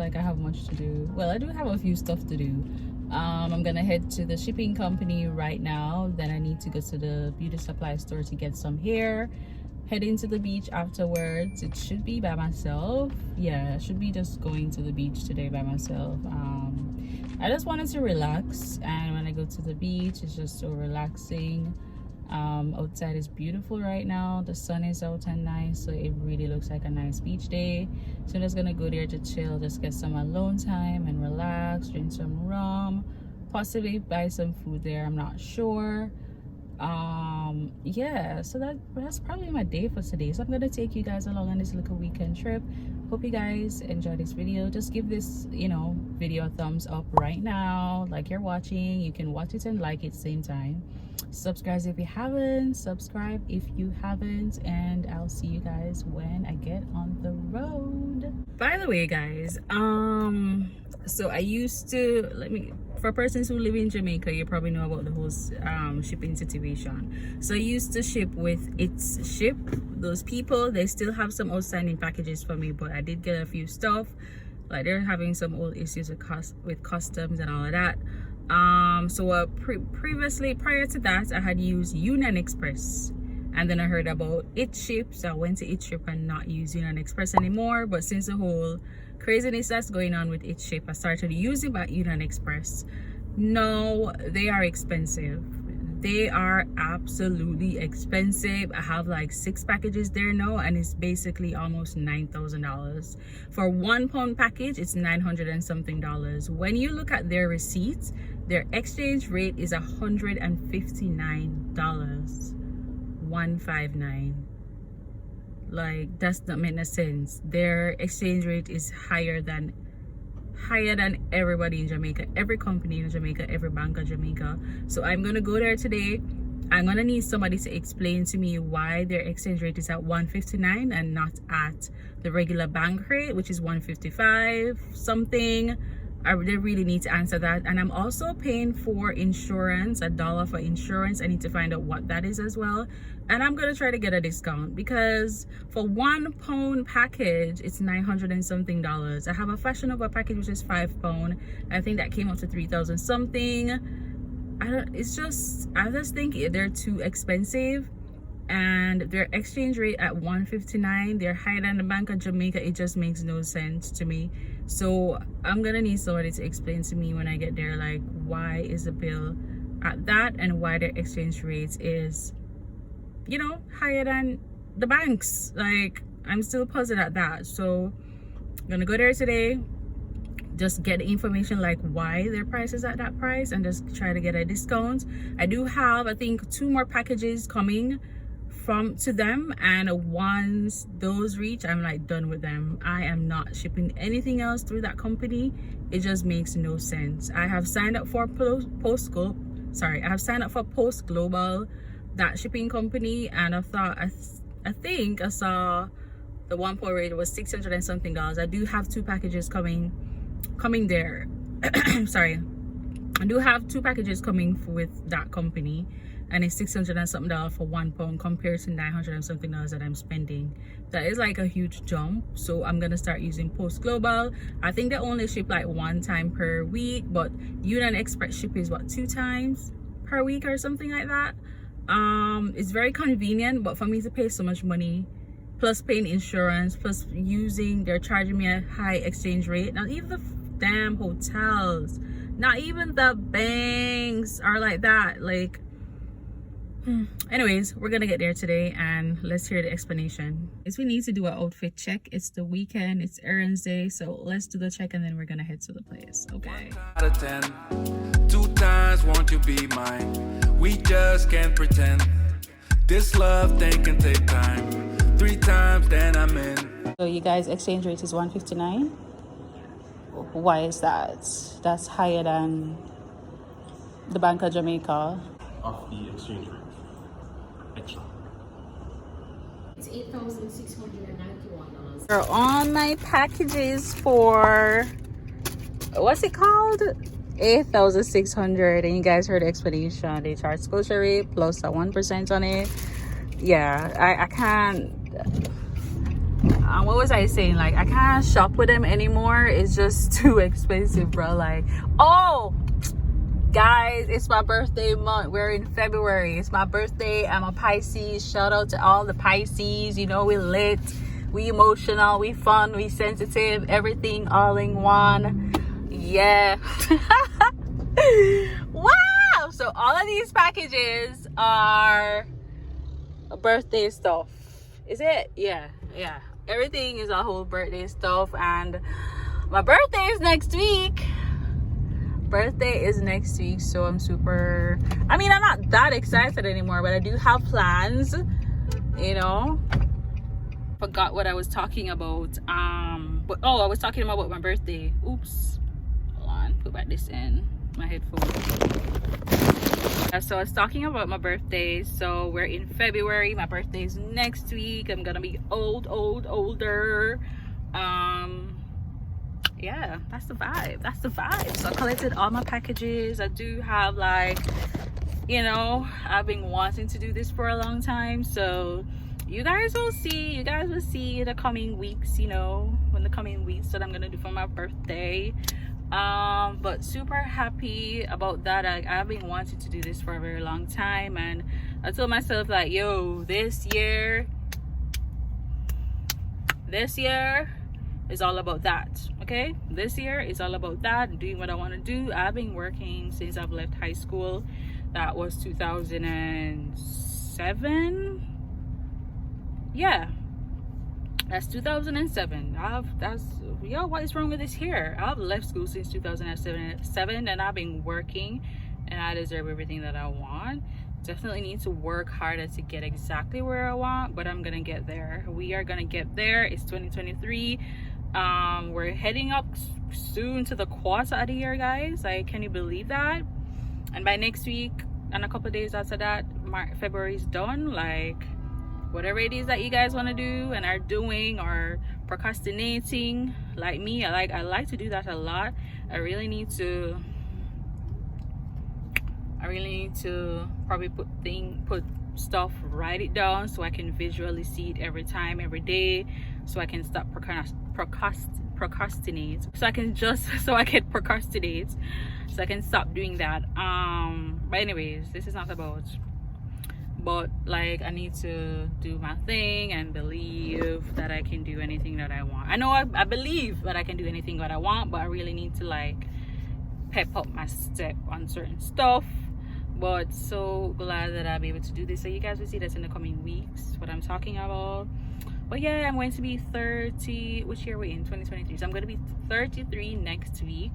like I have much to do. Well, I do have a few stuff to do. I'm gonna head to the shipping company right now. Then I need to go to the beauty supply store to get some hair. Heading to the beach afterwards. It should be by myself. Yeah, I should be just going to the beach today by myself. I just wanted to relax, and when I go to the beach, it's just so relaxing. Outside is beautiful right now. The sun is out and nice, so it really looks like a nice beach day. So I'm just gonna go there to chill, just get some alone time and relax, drink some rum, possibly buy some food there, I'm not sure. Yeah, so that's probably my day for today. So I'm gonna take you guys along on this little weekend trip. Hope you guys enjoy this video. Just give this, you know, video a thumbs up right now, like you're watching. You can watch it and like it same time. Subscribe if you haven't, and I'll see you guys when I get on the road. By the way, guys, so I used to, for persons who live in Jamaica, you probably know about the whole shipping situation. So I used to ship with It's Ship. Those people, they still have some outstanding packages for me, but I did get a few stuff. Like they're having some old issues with customs and all of that. So previously, prior to that, I had used Union Express, and then I heard about It Ship, so I went to It Ship and not use Union Express anymore. But since the whole craziness that's going on with It Ship, I started using about Union Express. No, they are expensive. They are absolutely expensive. I have like 6 packages there now, and it's basically almost $9,000 for 1 pound package. It's $900 and something. When you look at their receipts, their exchange rate is $159. 159. Like, that's not making sense. Their exchange rate is higher than everybody in Jamaica, every company in Jamaica, every bank in Jamaica. So I'm gonna go there today. I'm gonna need somebody to explain to me why their exchange rate is at 159 and not at the regular bank rate, which is 155 something. They really need to answer that. And I'm also paying for insurance, $1 for insurance. I need to find out what that is as well. And I'm gonna try to get a discount, because for 1 pound package, it's $900 and something. I have a Fashion Nova package, which is 5 pound. I think that came up to 3,000 something. I just think they're too expensive. And their exchange rate at 159, they're higher than the Bank of Jamaica. It just makes no sense to me. So I'm gonna need somebody to explain to me when I get there, like, why is the bill at that, and why their exchange rate is, you know, higher than the banks. Like, I'm still puzzled at that. So I'm gonna go there today, just get the information, like why their price is at that price, and just try to get a discount. I do have, I think, 2 more packages coming to them, and once those reach, I'm like done with them. I am not shipping anything else through that company. It just makes no sense. I have signed up for Post Global, that shipping company, and I think I saw the 1 pound rate was $600 and something. I do have 2 packages coming there. Sorry, I do have 2 packages coming with that company, and it's $600 and something for 1 pound compared to $900 and something that I'm spending. That is like a huge jump. So I'm gonna start using Post Global. I think they only ship like 1 time per week, but Union Express ship is what, 2 times per week or something like that. It's very convenient, but for me to pay so much money, plus paying insurance, plus they're charging me a high exchange rate. Not even the damn hotels, not even the banks are like that. Like, anyways, we're gonna get there today, and let's hear the explanation. We need to do an outfit check. It's the weekend, it's Errands day, so let's do the check, and then we're gonna head to the place. Okay. 1 out of 10, 2 times won't you be mine? We just can't pretend. This love thing can take time. 3 times, then I'm in. So you guys, exchange rate is 159. Why is that? That's higher than the Bank of Jamaica. Off the exchange rate. Extra. It's $8,691. They're on my packages for, what's it called? $8,600. And you guys heard the explanation. They charge Scotia rate plus a 1% on it. Yeah, I can't. what was I saying? Like, I can't shop with them anymore. It's just too expensive, bro. Like, oh, guys, it's my birthday month. We're in February. It's my birthday. I'm a Pisces. Shout out to all the Pisces. You know, we lit, we emotional, we fun, we sensitive, everything all in one. Yeah. Wow. So all of these packages are birthday stuff. Is it? Yeah. Everything is a whole birthday stuff, and my birthday is next week. So I'm super, I mean, I'm not that excited anymore, but I do have plans, you know. Forgot what I was talking about. But I was talking about my birthday. Oops, hold on, put back this in my headphones. So I was talking about my birthday. So we're in February. My birthday is next week. I'm gonna be older. Yeah, that's the vibe. So I collected all my packages. I do have, like, you know, I've been wanting to do this for a long time, so you guys will see in the coming weeks, you know, when the coming weeks that I'm gonna do for my birthday. But super happy about that. I've been wanting to do this for a very long time, and I told myself, like, yo, this year is all about that. Okay, this year is all about that, doing what I want to do. I've been working since I've left high school. That was 2007. Yeah, that's 2007. What is wrong with this here? I've left school since 2007, and I've been working, and I deserve everything that I want. Definitely need to work harder to get exactly where I want, but I'm gonna get there. We are gonna get there. It's 2023. We're heading up soon to the quarter of the year, guys. Like, can you believe that? And by next week and a couple of days after that, February is done. Like, whatever it is that you guys want to do and are doing, or procrastinating like me, I like to do that a lot. I really need to probably put stuff, write it down, so I can visually see it every time, every day, so I can stop procrastinate, so I can stop doing that. But anyways, this is not about, but like, I need to do my thing and believe that I can do anything that I want. I know I believe that I can do anything that I want, but I really need to, like, pep up my step on certain stuff. But so glad that I'll be able to do this, so you guys will see this in the coming weeks, what I'm talking about. But yeah, I'm going to be 30, which year are we in? 2023. So I'm going to be 33 next week.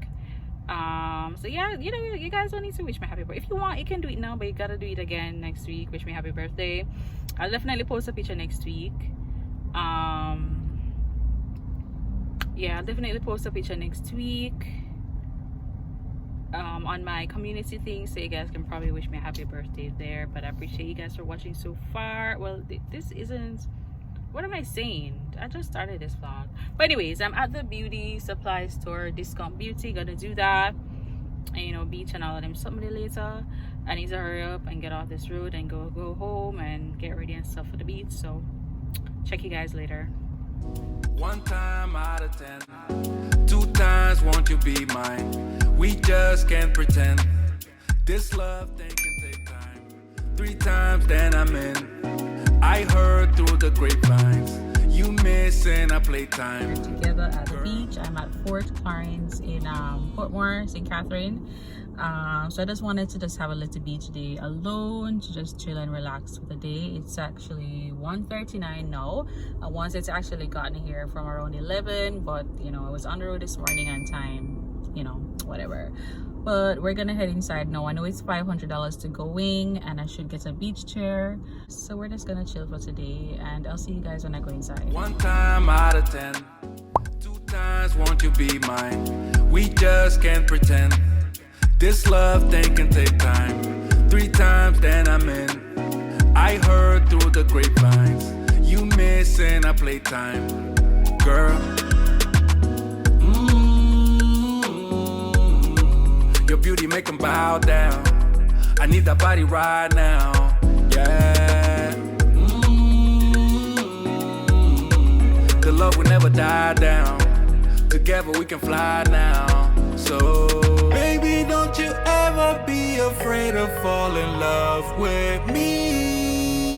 So yeah, you know, you guys don't need to wish me happy birthday. If you want, you can do it now, but you gotta do it again next week. Wish me happy birthday. I'll definitely post a picture next week. Yeah, I'll definitely post a picture next week on my community thing, so you guys can probably wish me a happy birthday there. But I appreciate you guys for watching so far. Well, this isn't, what am I saying? I just started this vlog. But anyways, I'm at the beauty supply store, Discount Beauty. Gonna do that, and, you know, beach and all of them something later. I need to hurry up and get off this road and go home and get ready and stuff for the beach. So check you guys later. One time out of 10, 2 times won't you be mine? We just can't pretend. This love thing can take time. 3 times then I'm in. I heard through the grapevines you missing a playtime. We're together at the beach. I'm at Fort Clarence in Portmore, St. Catherine. So I just wanted to have a little beach day alone, to just chill and relax for the day. It's actually 1:39 now. I wanted to actually gotten here from around 11, but you know, I was on the road this morning and time, you know, whatever. But we're gonna head inside now. I know it's $500 to go in, and I should get a beach chair. So we're just gonna chill for today, and I'll see you guys when I go inside. 1 time out of 10, 2 times won't you be mine? We just can't pretend. This love thing can take time. 3 times then I'm in. I heard through the grapevines you missing a playtime, girl. Your beauty make them bow down. I need that body right now. Yeah. The love will never die down. Together we can fly now. So, baby, don't you ever be afraid of falling in love with me.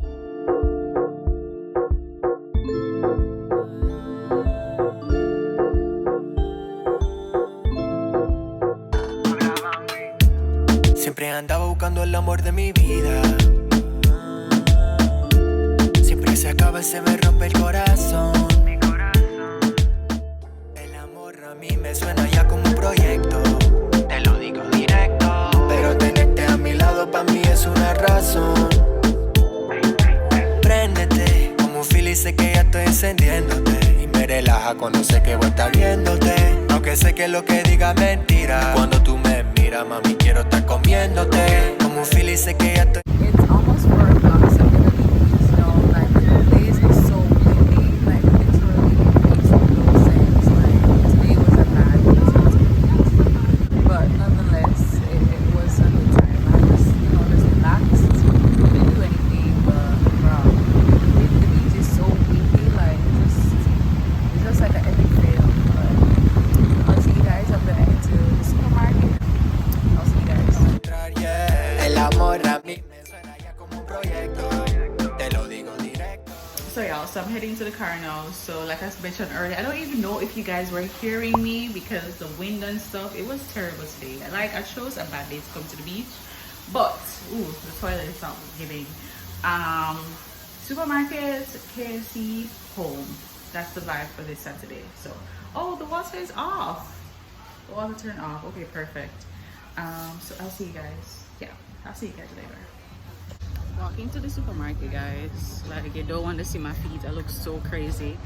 Siempre andaba buscando el amor de mi vida. Siempre se acaba y se me rompe el corazón. El amor a mí me suena ya como un proyecto. Te lo digo directo. Pero tenerte a mi lado para mí es una razón. Préndete como un fil y sé que ya estoy encendiéndote. Y me relaja cuando sé que voy a estar viéndote. Aunque sé que lo que diga es mentira. Cuando tú me miras, mami, quiero estar comiéndote. Como un fil y sé que ya estoy. It's almost 4 o'clock, so I'm gonna leave. You know, like the place is so windy, like literally it makes no sense. Like today was a bad day, so it was windy. But nonetheless, it was a good time. I just, you know, just relaxed. Didn't do anything, but bro, the beach is so windy, like it's just like an epic fail. But I'll see you guys. I'm gonna head to the supermarket. I'll see you guys. El amor a mí me suena ya como un proyecto. Te lo digo directo. So y'all, so I'm heading to the car now. So like I mentioned earlier, I don't even know if you guys were hearing me because the wind and stuff, it was terrible today. Like I chose a bad day to come to the beach, but ooh, the toilet is not giving. Supermarket, KFC, home. That's the vibe for this Saturday. So oh, the water is off. The water turned off. Okay, perfect. So I'll see you guys. Yeah, I'll see you guys later. Walking to the supermarket, guys. Like you don't want to see my feet. I look so crazy.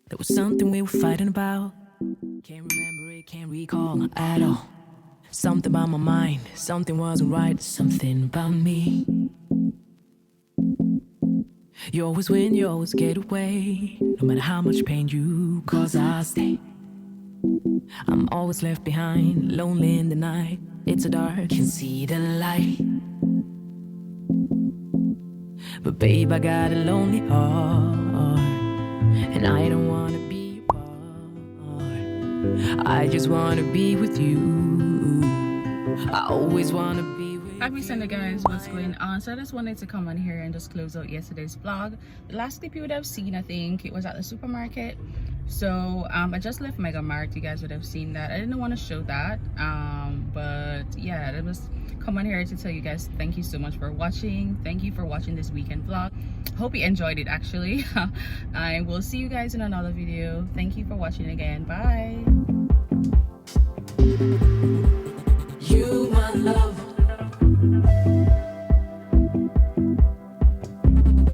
There was something we were fighting about. Can't remember it, can't recall at all. Something about my mind, something wasn't right, something about me. You always win, you always get away. No matter how much pain you cause, I stay. I'm always left behind, lonely in the night. It's so dark, can see the light. But babe, I got a lonely heart, and I don't wanna be apart. I just wanna be with you. I always wanna be with you. Happy Sunday, guys. What's going on? So I just wanted to come on here and just close out yesterday's vlog. The last clip you would have seen, I think it was at the supermarket. So I just left Mega Mart. You guys would have seen that. I didn't want to show that, but yeah, I was come on here to tell you guys thank you so much for watching. Thank you for watching this weekend vlog. Hope you enjoyed it. Actually, I will see you guys in another video. Thank you for watching again. Bye.